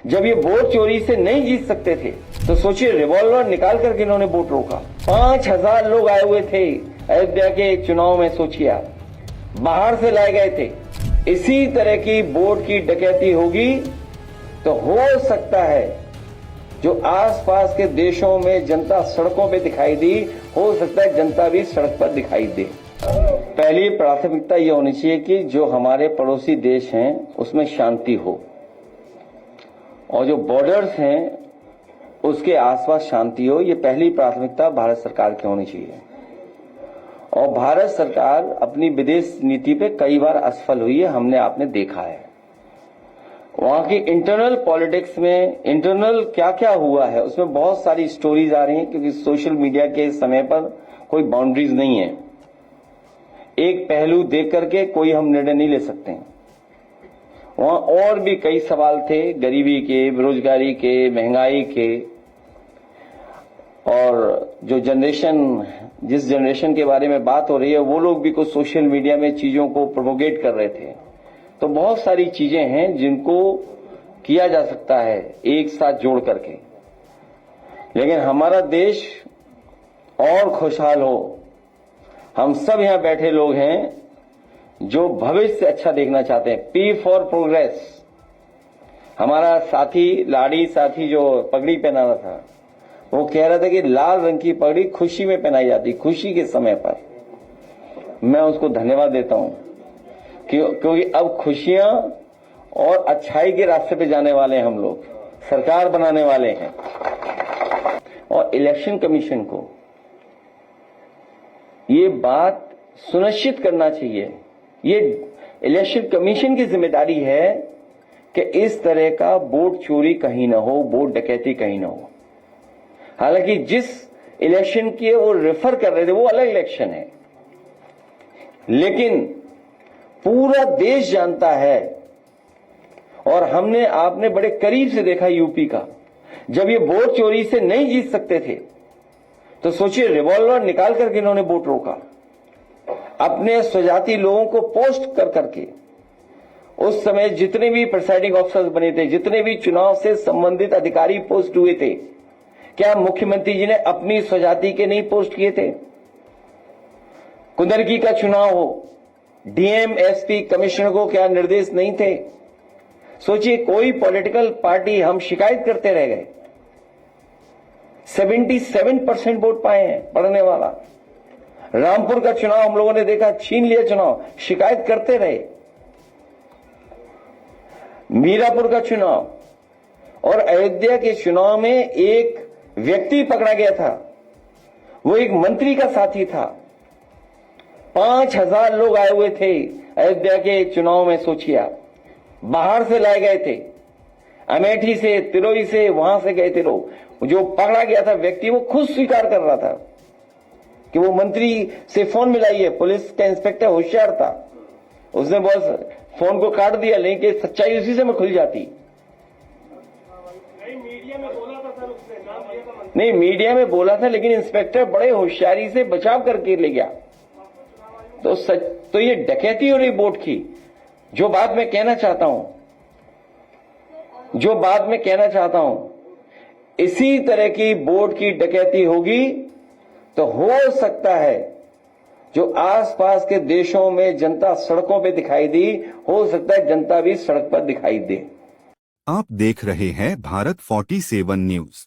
जब ये वोट चोरी से नहीं जीत सकते थे तो सोचिए रिवॉल्वर निकाल करके इन्होंने वोट रोका। 5000 लोग आए हुए थे अयोध्या के चुनाव में, सोचिए आप, बाहर से लाए गए थे। इसी तरह की वोट की डकैती होगी तो हो सकता है जो आसपास के देशों में जनता सड़कों पे दिखाई दी, हो सकता है जनता भी सड़क पर दिखाई दे। पहली प्राथमिकता यह होनी चाहिए कि जो हमारे पड़ोसी देश हैं उसमें शांति हो, और जो बॉर्डर्स हैं उसके आसपास शांति हो। ये पहली प्राथमिकता भारत सरकार की होनी चाहिए। और भारत सरकार अपनी विदेश नीति पे कई बार असफल हुई है, हमने आपने देखा है। वहां की इंटरनल पॉलिटिक्स में इंटरनल क्या क्या हुआ है उसमें बहुत सारी स्टोरीज आ रही हैं, क्योंकि सोशल मीडिया के समय पर कोई बाउंड्रीज नहीं है। एक पहलू देख करके कोई हम निर्णय नहीं ले सकते हैं। वहां और भी कई सवाल थे, गरीबी के, बेरोजगारी के, महंगाई के, और जो जिस जनरेशन के बारे में बात हो रही है वो लोग भी कुछ सोशल मीडिया में चीजों को प्रोपोगेट कर रहे थे। तो बहुत सारी चीजें हैं जिनको किया जा सकता है एक साथ जोड़ करके, लेकिन हमारा देश और खुशहाल हो। हम सब यहां बैठे लोग हैं जो भविष्य अच्छा देखना चाहते हैं। P for progress. हमारा साथी, लाड़ी साथी जो पगड़ी पहना रहा था, वो कह रहा था कि लाल रंग की पगड़ी खुशी में पहनाई जाती, खुशी के समय पर। मैं उसको धन्यवाद देता हूं क्योंकि अब खुशियां और अच्छाई के रास्ते पे जाने वाले हैं, हम लोग सरकार बनाने वाले हैं। और इलेक्शन कमीशन को ये बात सुनिश्चित करना चाहिए, ये इलेक्शन कमीशन की जिम्मेदारी है कि इस तरह का वोट चोरी कहीं ना हो, वोट डकैती कहीं ना हो। हालांकि जिस इलेक्शन की वो रेफर कर रहे थे वो अलग इलेक्शन है, लेकिन पूरा देश जानता है, और हमने आपने बड़े करीब से देखा यूपी का, जब ये वोट चोरी से नहीं जीत सकते थे तो सोचिए रिवॉल्वर निकाल करके इन्होंने वोट रोका। अपने स्वजाति लोगों को पोस्ट कर करके, उस समय जितने भी प्रिसाइडिंग ऑफिसर्स बने थे, जितने भी चुनाव से संबंधित अधिकारी पोस्ट हुए थे, क्या मुख्यमंत्री जी ने अपनी स्वजाति के नहीं पोस्ट किए थे? कुंदरकी का चुनाव हो, डीएम एसपी कमिश्नर को क्या निर्देश नहीं थे? सोचिए कोई पॉलिटिकल पार्टी, हम शिकायत करते रह गए। 77% वोट पाए हैं पढ़ने वाला। रामपुर का चुनाव हम लोगों ने देखा, छीन लिया चुनाव, शिकायत करते रहे। मीरापुर का चुनाव और अयोध्या के चुनाव में एक व्यक्ति पकड़ा गया था, वो एक मंत्री का साथी था। 5000 लोग आए हुए थे अयोध्या के चुनाव में, सोचिए आप, बाहर से लाए गए थे, अमेठी से, तिरोई से, वहां से गए थे लोग। जो पकड़ा गया था व्यक्ति वो खुद स्वीकार कर रहा था कि वो मंत्री से फोन मिलाइए। पुलिस का इंस्पेक्टर होशियार था, उसने बस फोन को काट दिया, लेकिन सच्चाई उसी से में खुल जाती। नहीं, मीडिया में बोला था, लेकिन इंस्पेक्टर बड़े होशियारी से बचाव करके ले गया। तो ये डकैती हो रही वोट की। जो बात मैं कहना चाहता हूं, इसी तरह की वोट की डकैती होगी तो हो सकता है जो आसपास के देशों में जनता सड़कों पे दिखाई दी, हो सकता है जनता भी सड़क पर दिखाई दे। आप देख रहे हैं भारत 47 न्यूज।